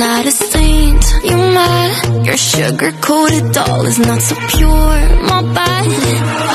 not a saint. You mad? Your sugar-coated doll is not so pure. My bad,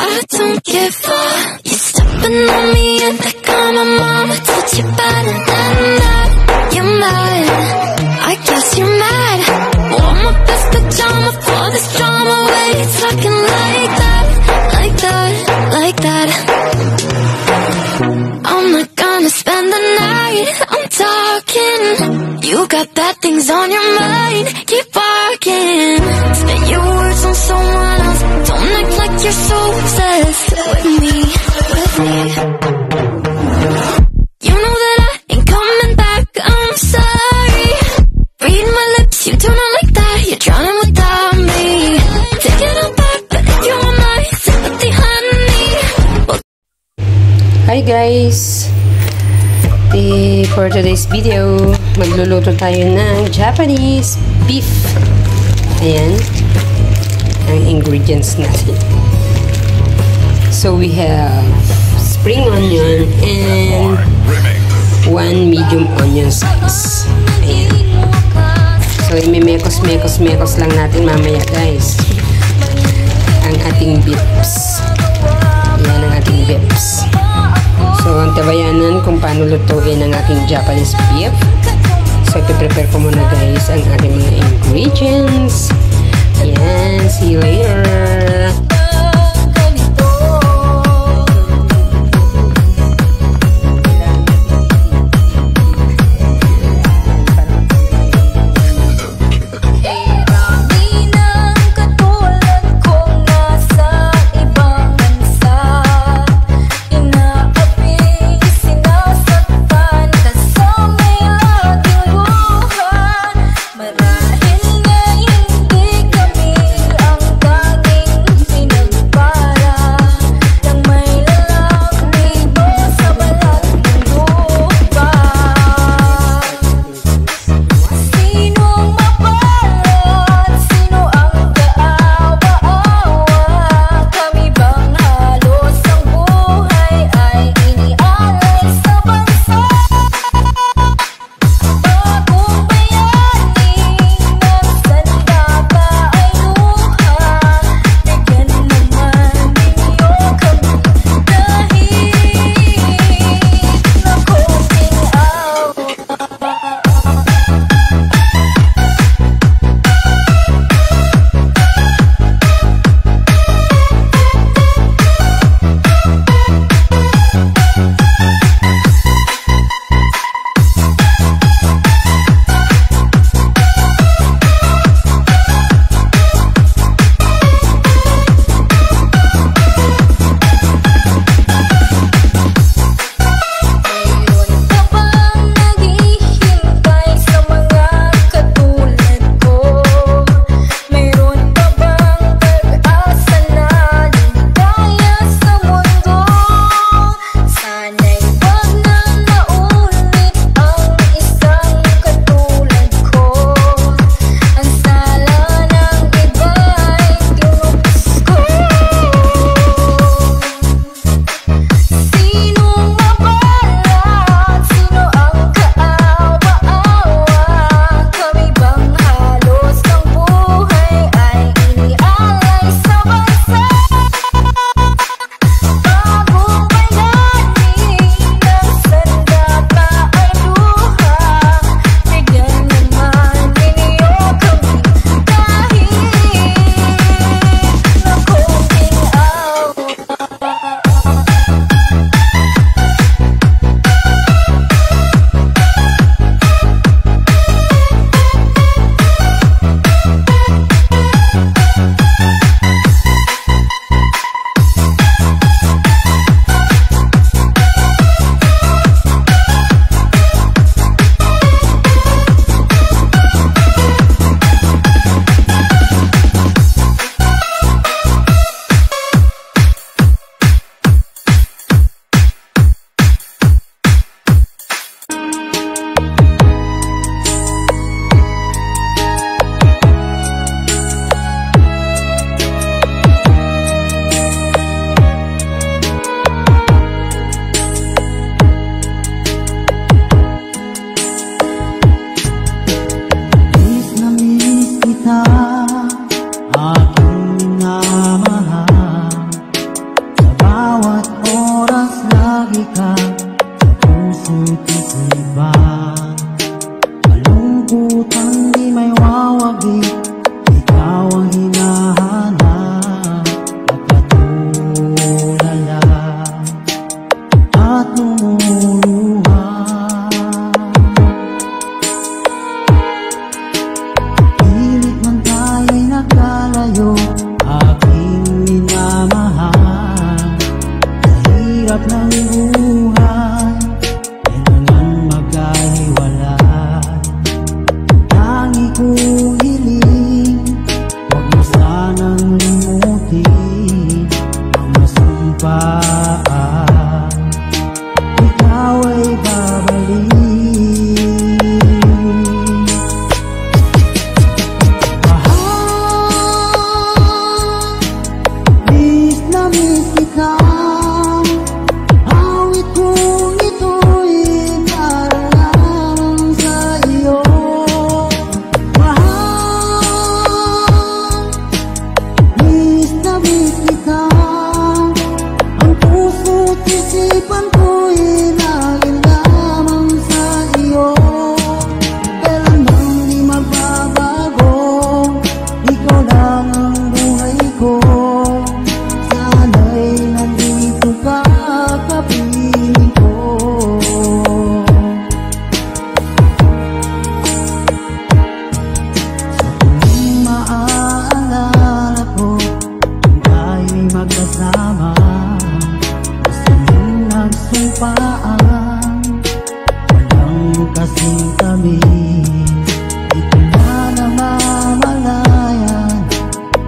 I don't give a. You stepping on me and like I'm a mama. Told you better than that. You mad? I guess you're mad. Wore my best pajama for this drama. Why you talking like that? Like that, like that. I'm not gonna spend the night. I'm talking. You got bad things on your mind. Keep barking. Spit your words on someone else. Don't act like you're so obsessed with me, with me. You know that I ain't coming back. I'm sorry. Read my lips, you do not like that. You're drowning without me. Take it all back, but if you want my sympathy, honey. Well, hi guys! For today's video, magluluto tayo ng Japanese beef. Ayan ang ingredients natin. So we have spring onion and 1 medium onion slice. Ayan. So imimekos-mekos lang natin mamaya guys ang ating beefs. Ayan ang ating beefs. So, ang tabayanan kung paano lutuin ang aking Japanese beef. So, ipiprepare ko muna guys ang aking mga ingredients. Ayan, see you later! marahil nga hindi kami ang tanging iba. Kalungkutan di may wawagi, ikaw ang hinahanap. Nagkatulala at lumuluha. Pilit man tayo'y nagkalayo, aking minamahal. Hirap ng buhay, kailangan magkahiwalay. Tangi kong hiling, huwag mo sanang limutin ang masumpaan. Ikaw ay babalik. Mahal, miss na miss kita. Magkasama sa iyong nagsumpaan, walang kasing tamis. Di ko na namamalayan,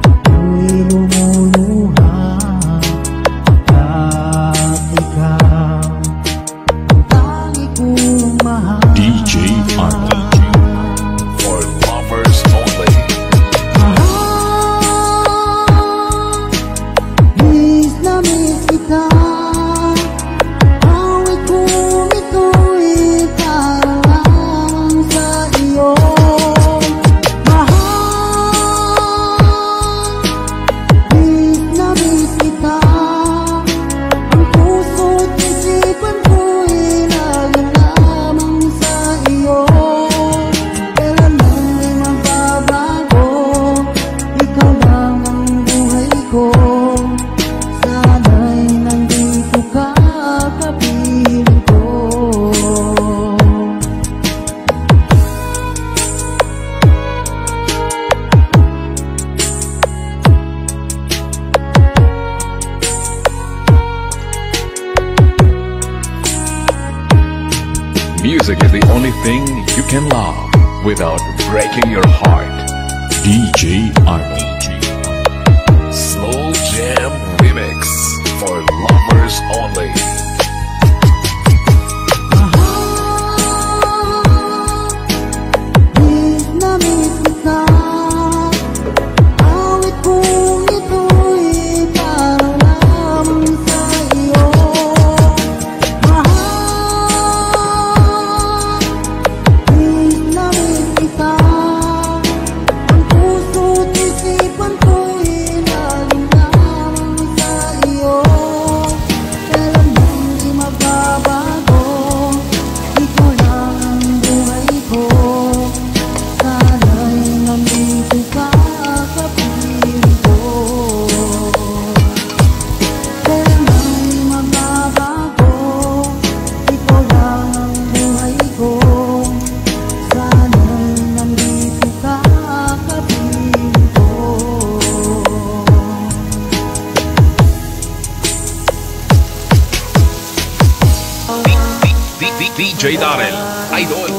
ako'y lumuluha pagkat ikaw ang tangi kong mahal. DJ Arnie for lovers only. Miss kita, awit kong ito'y para lang sa iyo. Mahal, miss kita, ang puso't isipan ko'y lagi lamang sa iyo. Kailan mo'y magbabago, ikaw lang ang buhay ko. Music is the only thing you can love without breaking your heart. DJ Arnie. Slow Jam Remix for lovers only. DJ Darrell, Idol.